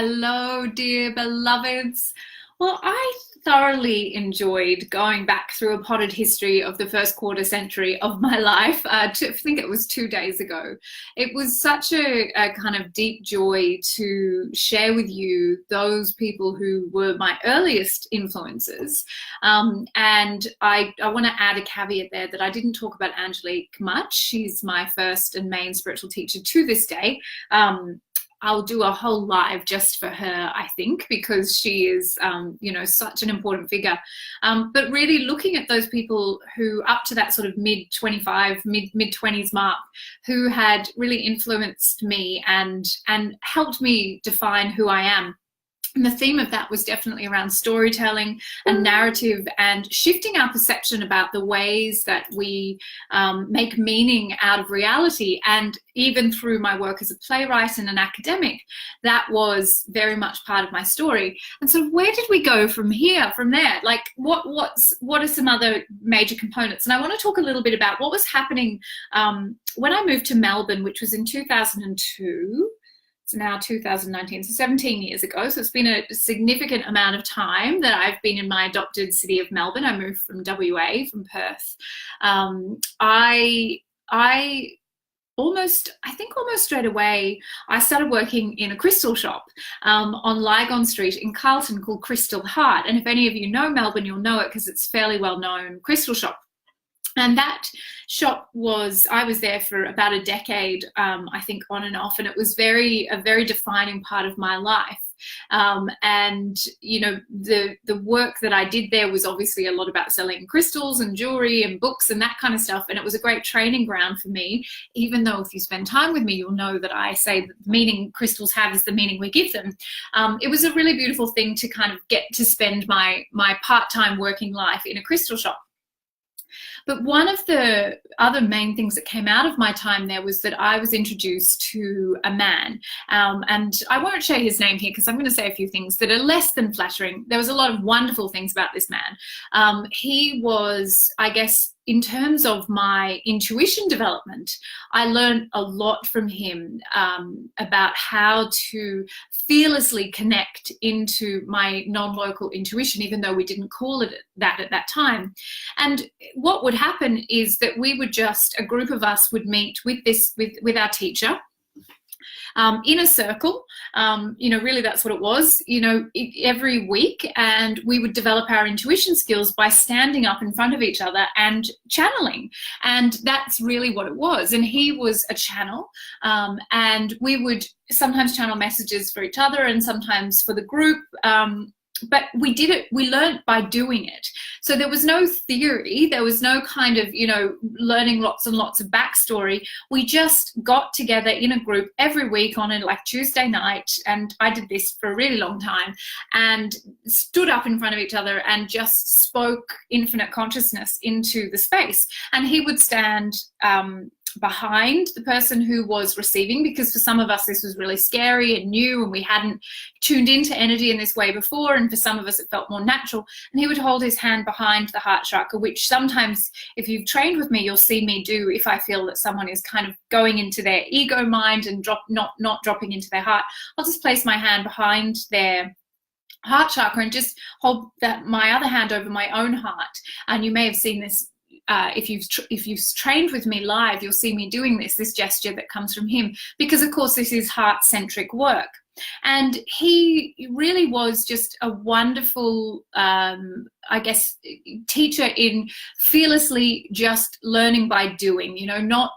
Hello, dear beloveds. Well, I thoroughly enjoyed going back through a potted history of the first quarter century of my life. I think it was 2 days ago. It was such a kind of deep joy to share with you those people who were my earliest influences. And I want to add a caveat there that I didn't talk about Angelique much. She's my first and main spiritual teacher to this day. I'll do a whole live just for her, I think, because she is, such an important figure. But really looking at those people who up to that sort of mid-25, mid-20s mark, who had really influenced me and helped me define who I am. And the theme of that was definitely around storytelling and narrative and shifting our perception about the ways that we make meaning out of reality. And even through my work as a playwright and an academic, that was very much part of my story. And so where did we go from there? Like what are some other major components? And I want to talk a little bit about what was happening when I moved to Melbourne, which was in 2002. It's now 2019, so 17 years ago. So it's been a significant amount of time that I've been in my adopted city of Melbourne. I moved from WA, from Perth. I almost straight away, I started working in a crystal shop on Lygon Street in Carlton called Crystal Heart. And if any of you know Melbourne, you'll know it because it's a fairly well-known crystal shop. And that shop I was there for about a decade, I think on and off, and it was a very defining part of my life. And, the work that I did there was obviously a lot about selling crystals and jewelry and books and that kind of stuff. And it was a great training ground for me, even though if you spend time with me, you'll know that I say that the meaning crystals have is the meaning we give them. It was a really beautiful thing to kind of get to spend my part-time working life in a crystal shop. But one of the other main things that came out of my time there was that I was introduced to a man. And I won't share his name here because I'm going to say a few things that are less than flattering. There was a lot of wonderful things about this man. He was, I guess, in terms of my intuition development, I learned a lot from him about how to fearlessly connect into my non-local intuition, even though we didn't call it that at that time. And what would happen is that a group of us would meet with our teacher in a circle. Really that's what it was, every week, and we would develop our intuition skills by standing up in front of each other and channeling. And that's really what it was. And he was a channel, and we would sometimes channel messages for each other and sometimes for the group. But we learned by doing it. So there was no theory, there was no kind of, learning lots and lots of backstory. We just got together in a group every week on a Tuesday night, and I did this for a really long time, and stood up in front of each other and just spoke infinite consciousness into the space. And he would stand behind the person who was receiving, because for some of us this was really scary and new and we hadn't tuned into energy in this way before, and for some of us it felt more natural. And he would hold his hand behind the heart chakra, which sometimes if you've trained with me you'll see me do if I feel that someone is kind of going into their ego mind and not dropping into their heart. I'll just place my hand behind their heart chakra and just hold my other hand over my own heart. And you may have seen this if you've trained with me live, you'll see me doing this gesture that comes from him, because of course this is heart-centric work. And he really was just a wonderful, teacher in fearlessly just learning by doing.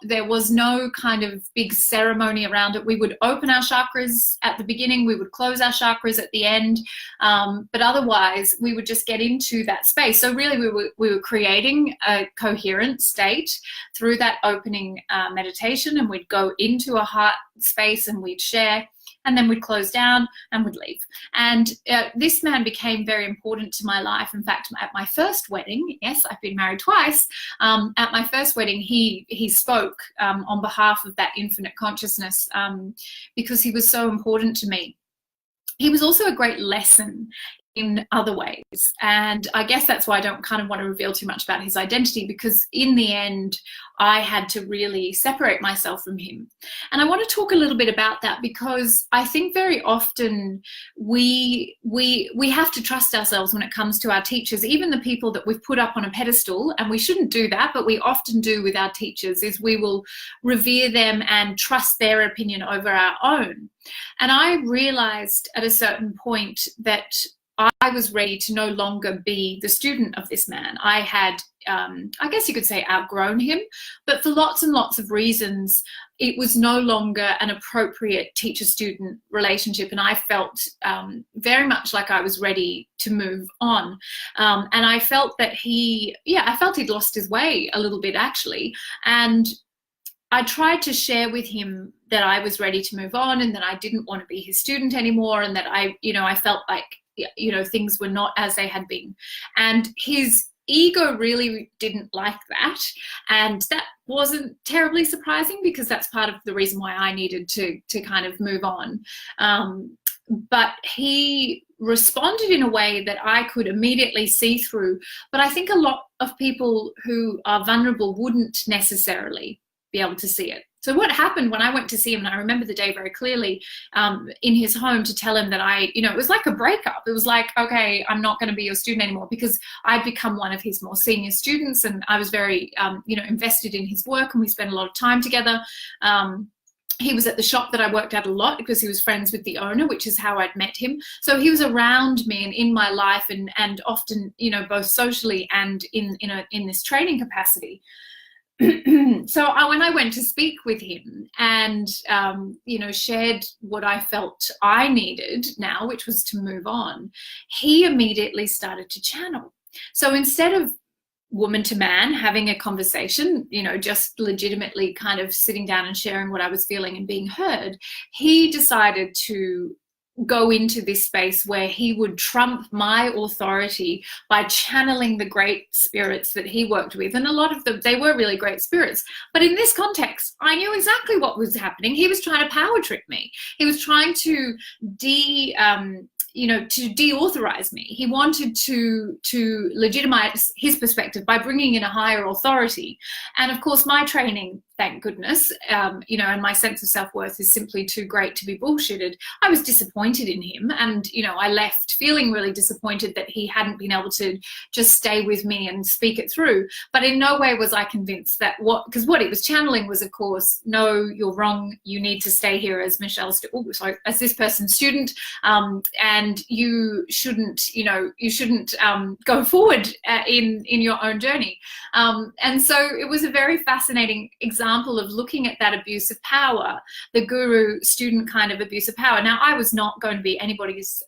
There was no kind of big ceremony around it. We would open our chakras at the beginning, we would close our chakras at the end, but otherwise we would just get into that space. So really we were creating a coherent state through that opening meditation, and we'd go into a heart space and we'd share. And then we'd close down and would leave. And this man became very important to my life. In fact, at my first wedding, yes, I've been married twice. At my first wedding, he spoke on behalf of that infinite consciousness because he was so important to me. He was also a great lesson in other ways. And I guess that's why I don't kind of want to reveal too much about his identity, because in the end, I had to really separate myself from him. And I want to talk a little bit about that, because I think very often we have to trust ourselves when it comes to our teachers, even the people that we've put up on a pedestal. And we shouldn't do that, but we often do with our teachers, is we will revere them and trust their opinion over our own. And I realized at a certain point that I was ready to no longer be the student of this man. I had, I guess you could say, outgrown him, but for lots and lots of reasons, it was no longer an appropriate teacher-student relationship, and I felt very much like I was ready to move on. And I felt that I felt he'd lost his way a little bit, actually. And I tried to share with him that I was ready to move on, and that I didn't want to be his student anymore, and that I felt like, things were not as they had been. And his ego really didn't like that. And that wasn't terribly surprising, because that's part of the reason why I needed to kind of move on. But he responded in a way that I could immediately see through. But I think a lot of people who are vulnerable wouldn't necessarily be able to see it. So what happened when I went to see him, and I remember the day very clearly, in his home, to tell him that it was like a breakup. It was like, okay, I'm not going to be your student anymore, because I'd become one of his more senior students, and I was very, invested in his work, and we spent a lot of time together. He was at the shop that I worked at a lot, because he was friends with the owner, which is how I'd met him. So he was around me and in my life, and often, both socially and in this training capacity. So when I went to speak with him and, shared what I felt I needed now, which was to move on, he immediately started to channel. So instead of woman to man having a conversation, just legitimately kind of sitting down and sharing what I was feeling and being heard, he decided to go into this space where he would trump my authority by channeling the great spirits that he worked with. And a lot of them, they were really great spirits. But in this context, I knew exactly what was happening. He was trying to power trip me. He was trying to deauthorize me. He wanted to legitimize his perspective by bringing in a higher authority. And of course, my training, thank goodness, and my sense of self-worth is simply too great to be bullshitted. I was disappointed in him, and I left feeling really disappointed that he hadn't been able to just stay with me and speak it through. But in no way was I convinced that because what he was channeling was, of course, no, you're wrong. You need to stay here as as this person's student, and you shouldn't go forward in your own journey. And so it was a very fascinating example of looking at that abuse of power, the guru-student kind of abuse of power. Now, I was not going to be anybody's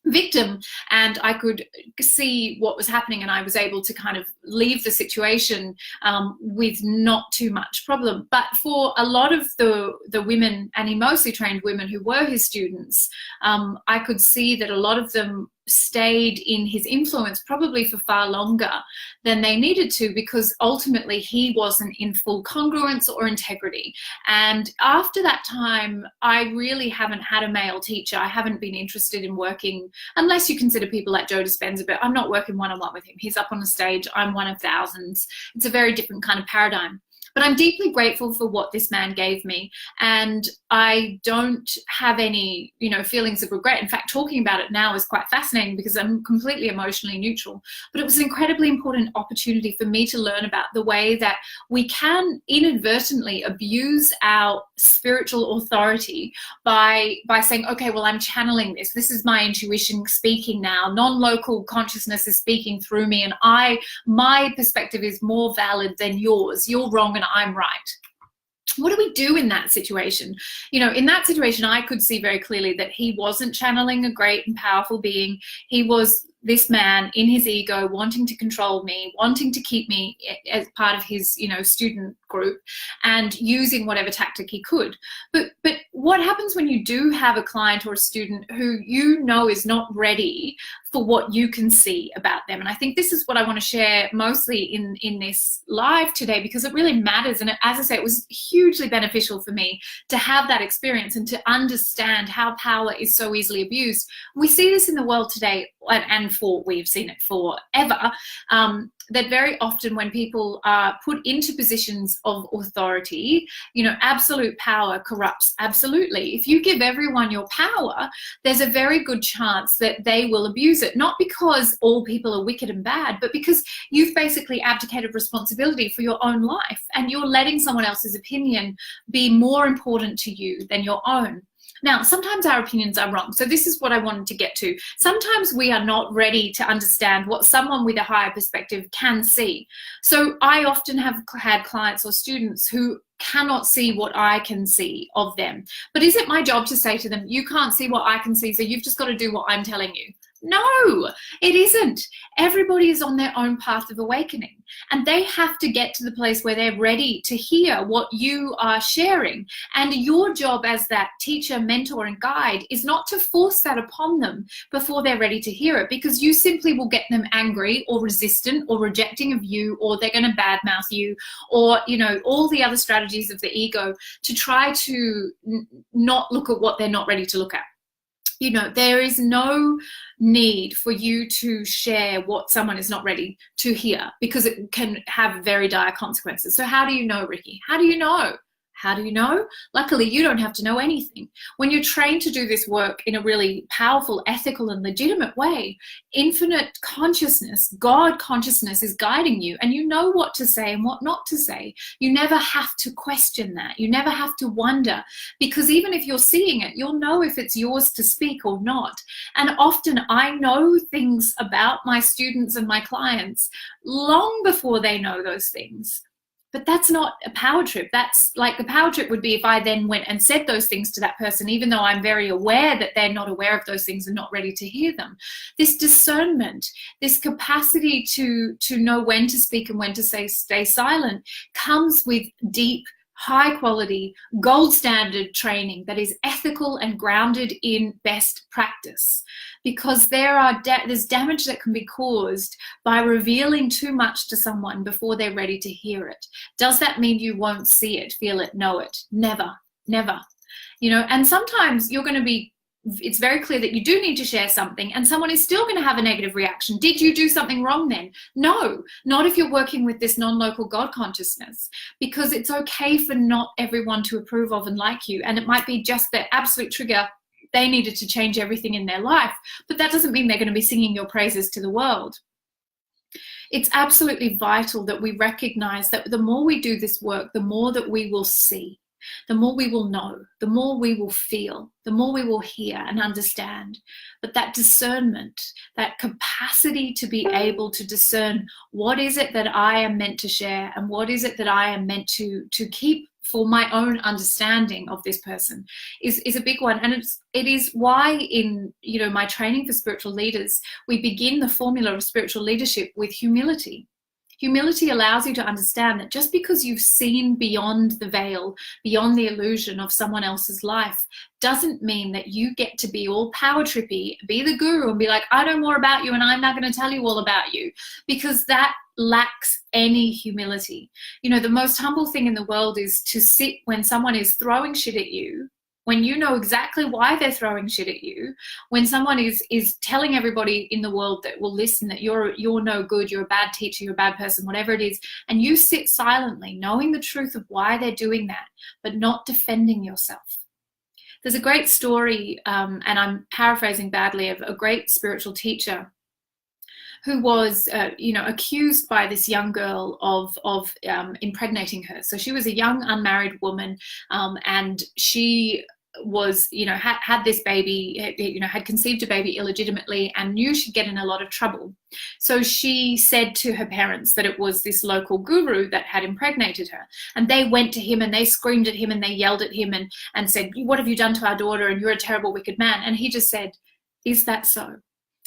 victim, and I could see what was happening, and I was able to kind of leave the situation with not too much problem. But for a lot of the women, and he mostly trained women who were his students, I could see that a lot of them stayed in his influence probably for far longer than they needed to, because ultimately he wasn't in full congruence or integrity. And after that time, I really haven't had a male teacher. I haven't been interested in working, unless you consider people like Joe Dispenza, but I'm not working one-on-one with him. He's up on the stage. I'm one of thousands. It's a very different kind of paradigm. But I'm deeply grateful for what this man gave me, and I don't have any, feelings of regret. In fact, talking about it now is quite fascinating, because I'm completely emotionally neutral. But it was an incredibly important opportunity for me to learn about the way that we can inadvertently abuse our spiritual authority by saying, okay, well, I'm channeling this. This is my intuition speaking now. Non-local consciousness is speaking through me, and my perspective is more valid than yours. You're wrong and I'm right. What do we do in that situation? In that situation, I could see very clearly that he wasn't channeling a great and powerful being. He was this man in his ego, wanting to control me, wanting to keep me as part of his, student group, and using whatever tactic he could. But what happens when you do have a client or a student who is not ready for what you can see about them. And I think this is what I want to share mostly in this live today, because it really matters. And as I say, it was hugely beneficial for me to have that experience and to understand how power is so easily abused. We see this in the world today, and we've seen it forever, that very often when people are put into positions of authority, absolute power corrupts absolutely. If you give everyone your power, there's a very good chance that they will abuse it, not because all people are wicked and bad, but because you've basically abdicated responsibility for your own life, and you're letting someone else's opinion be more important to you than your own. Now, sometimes our opinions are wrong. So this is what I wanted to get to. Sometimes we are not ready to understand what someone with a higher perspective can see. So I often have had clients or students who cannot see what I can see of them. But is it my job to say to them, you can't see what I can see, so you've just got to do what I'm telling you? No, it isn't. Everybody is on their own path of awakening, and they have to get to the place where they're ready to hear what you are sharing. And your job as that teacher, mentor, and guide is not to force that upon them before they're ready to hear it, because you simply will get them angry or resistant or rejecting of you, or they're going to badmouth you, or all the other strategies of the ego to try to not look at what they're not ready to look at. There is no need for you to share what someone is not ready to hear, because it can have very dire consequences. So how do you know, Ricky? How do you know? How do you know? Luckily, you don't have to know anything. When you're trained to do this work in a really powerful, ethical, and legitimate way, infinite consciousness, God consciousness is guiding you, and you know what to say and what not to say. You never have to question that. You never have to wonder, because even if you're seeing it, you'll know if it's yours to speak or not. And often I know things about my students and my clients long before they know those things. But that's not a power trip. That's like, the power trip would be if I then went and said those things to that person, even though I'm very aware that they're not aware of those things and not ready to hear them. This discernment, this capacity to know when to speak and when to stay silent, comes with deep, high quality, gold standard training that is ethical and grounded in best practice. Because there's damage that can be caused by revealing too much to someone before they're ready to hear it. Does that mean you won't see it, feel it, know it? Never, never. And sometimes it's very clear that you do need to share something, and someone is still going to have a negative reaction. Did you do something wrong then? No, not if you're working with this non-local God consciousness, because it's okay for not everyone to approve of and like you. And it might be just the absolute trigger. They needed to change everything in their life, but that doesn't mean they're going to be singing your praises to the world. It's absolutely vital that we recognize that the more we do this work, the more that we will see, the more we will know, the more we will feel, the more we will hear and understand. But that discernment, that capacity to be able to discern what is it that I am meant to share and what is it that I am meant to keep for my own understanding of this person is a big one. And it is why in my training for spiritual leaders, we begin the formula of spiritual leadership with humility. Humility allows you to understand that just because you've seen beyond the veil, beyond the illusion of someone else's life, doesn't mean that you get to be all power trippy, be the guru and be like, I know more about you and I'm not going to tell you all about you, because that lacks any humility. The most humble thing in the world is to sit when someone is throwing shit at you, when you know exactly why they're throwing shit at you, when someone is telling everybody in the world that will listen that you're no good, you're a bad teacher, you're a bad person, whatever it is, and you sit silently knowing the truth of why they're doing that, but not defending yourself. There's a great story, and I'm paraphrasing badly, of a great spiritual teacher who was, accused by this young girl of impregnating her. So she was a young unmarried woman, and she was, had this baby, had conceived a baby illegitimately and knew she'd get in a lot of trouble. So she said to her parents that it was this local guru that had impregnated her. And they went to him and they screamed at him and they yelled at him and said, what have you done to our daughter? And you're a terrible, wicked man. And he just said, is that so?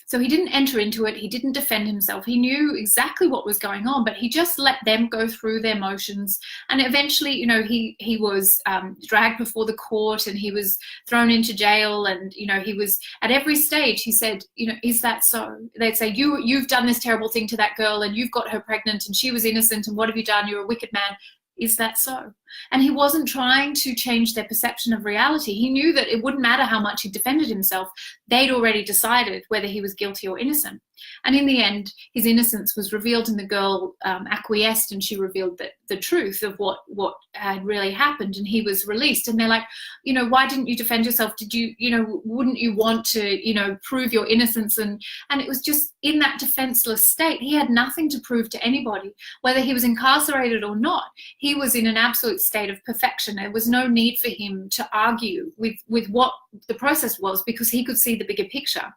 So he didn't enter into it. He didn't defend himself. He knew exactly what was going on, but he just let them go through their motions. And eventually, you know, he was dragged before the court, and he was thrown into jail. And, you know, he was at every stage, he said, you know, is that so? They'd say, you've done this terrible thing to that girl, and you've got her pregnant, and she was innocent, and what have you done? You're a wicked man. Is that so? And he wasn't trying to change their perception of reality. He knew that it wouldn't matter how much he defended himself. They'd already decided whether he was guilty or innocent. And in the end, his innocence was revealed, and the girl acquiesced, and she revealed the truth of what had really happened, and he was released. And they're like, you know, why didn't you defend yourself? Did you, you know, wouldn't you want to, you know, prove your innocence? And it was just in that defenseless state. He had nothing to prove to anybody, whether he was incarcerated or not. He was in an absolute state of perfection. There was no need for him to argue with what the process was, because he could see the bigger picture.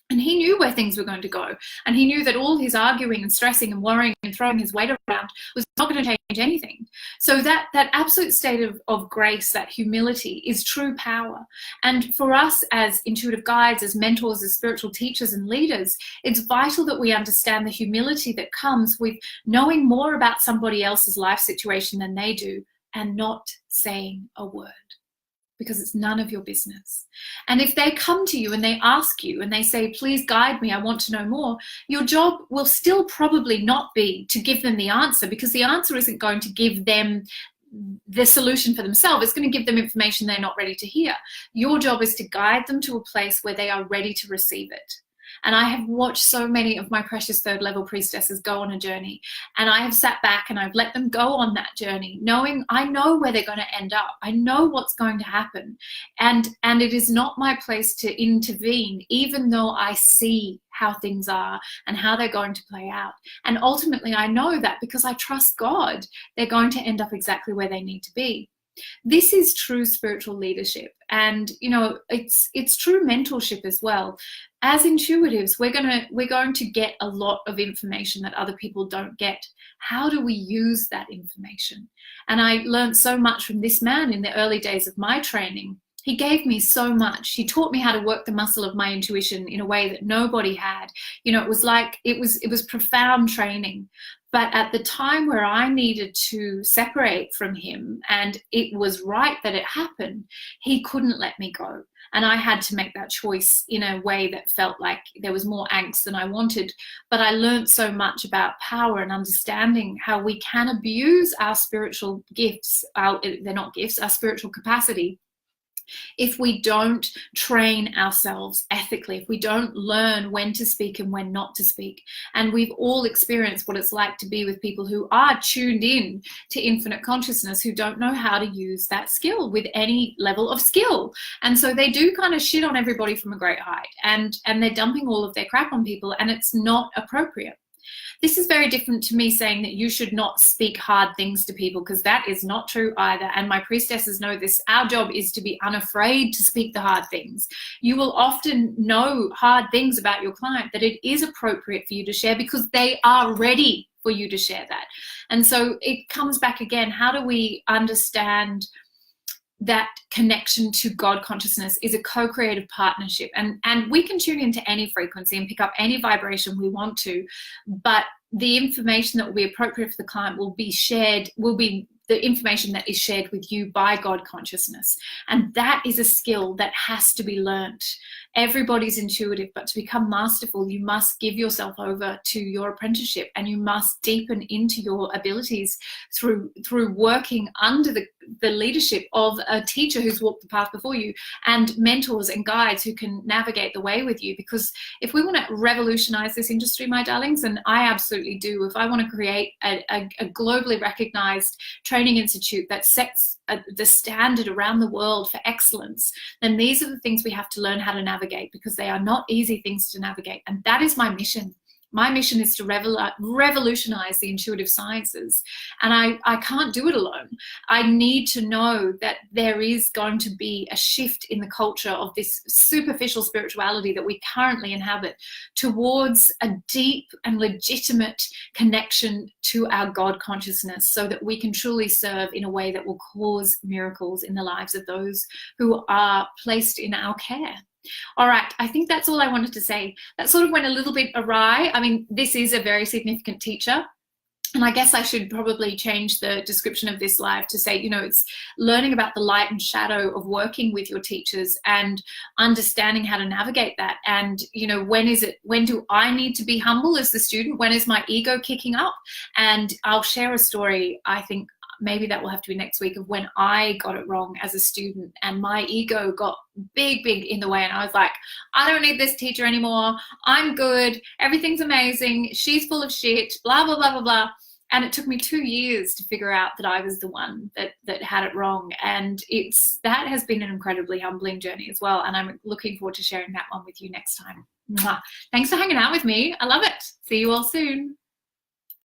And he knew where things were going to go. And he knew that all his arguing and stressing and worrying and throwing his weight around was not going to change anything. So that absolute state of grace, that humility, is true power. And for us as intuitive guides, as mentors, as spiritual teachers and leaders, it's vital that we understand the humility that comes with knowing more about somebody else's life situation than they do, and not saying a word, because it's none of your business. And if they come to you and they ask you and they say, please guide me, I want to know more, your job will still probably not be to give them the answer, because the answer isn't going to give them the solution for themselves. It's going to give them information they're not ready to hear. Your job is to guide them to a place where they are ready to receive it. And I have watched so many of my precious third level priestesses go on a journey, and I have sat back and I've let them go on that journey, knowing I know where they're going to end up. I know what's going to happen. And it is not my place to intervene, even though I see how things are and how they're going to play out. And ultimately, I know that because I trust God, they're going to end up exactly where they need to be. This is true spiritual leadership, and you know, it's true mentorship as well. As intuitives, we're going to get a lot of information that other people don't get. How do we use that information? And I learned so much from this man in the early days of my training. He gave me so much. He taught me how to work the muscle of my intuition in a way that nobody had. You know, it was like, it was profound training. But at the time where I needed to separate from him, and it was right that it happened, he couldn't let me go. And I had to make that choice in a way that felt like there was more angst than I wanted. But I learned so much about power and understanding how we can abuse our spiritual gifts, they're not gifts, our spiritual capacity, if we don't train ourselves ethically, if we don't learn when to speak and when not to speak. And we've all experienced what it's like to be with people who are tuned in to infinite consciousness, who don't know how to use that skill with any level of skill. And so they do kind of shit on everybody from a great height, and they're dumping all of their crap on people, and it's not appropriate. This is very different to me saying that you should not speak hard things to people, because that is not true either. And my priestesses know this. Our job is to be unafraid to speak the hard things. You will often know hard things about your client that it is appropriate for you to share, because they are ready for you to share that. And so it comes back again, how do we understand that connection to God consciousness is a co-creative partnership, and we can tune into any frequency and pick up any vibration we want to, but the information that will be appropriate for the client will be shared, will be the information that is shared with you by God consciousness. And that is a skill that has to be learnt. Everybody's intuitive, but to become masterful, you must give yourself over to your apprenticeship, and you must deepen into your abilities through working under the leadership of a teacher who's walked the path before you, and mentors and guides who can navigate the way with you. Because if we want to revolutionize this industry, my darlings, and I absolutely do, if I want to create a globally recognized training institute that sets the standard around the world for excellence, then these are the things we have to learn how to navigate, because they are not easy things to navigate. And that is my mission. My mission is to revolutionize the intuitive sciences, and I can't do it alone. I need to know that there is going to be a shift in the culture of this superficial spirituality that we currently inhabit towards a deep and legitimate connection to our God consciousness, so that we can truly serve in a way that will cause miracles in the lives of those who are placed in our care. All right, I think that's all I wanted to say. That sort of went a little bit awry. I mean, this is a very significant teacher. And I guess I should probably change the description of this live to say, you know, it's learning about the light and shadow of working with your teachers and understanding how to navigate that. And, you know, when do I need to be humble as the student? When is my ego kicking up? And I'll share a story, I think maybe that will have to be next week, of when I got it wrong as a student and my ego got big in the way, and I was like, I don't need this teacher anymore, I'm good, everything's amazing, she's full of shit, blah blah blah blah blah. And it took me 2 years to figure out that I was the one that had it wrong. And that has been an incredibly humbling journey as well, and I'm looking forward to sharing that one with you next time. Mwah. Thanks for hanging out with me. I love it. See you all soon.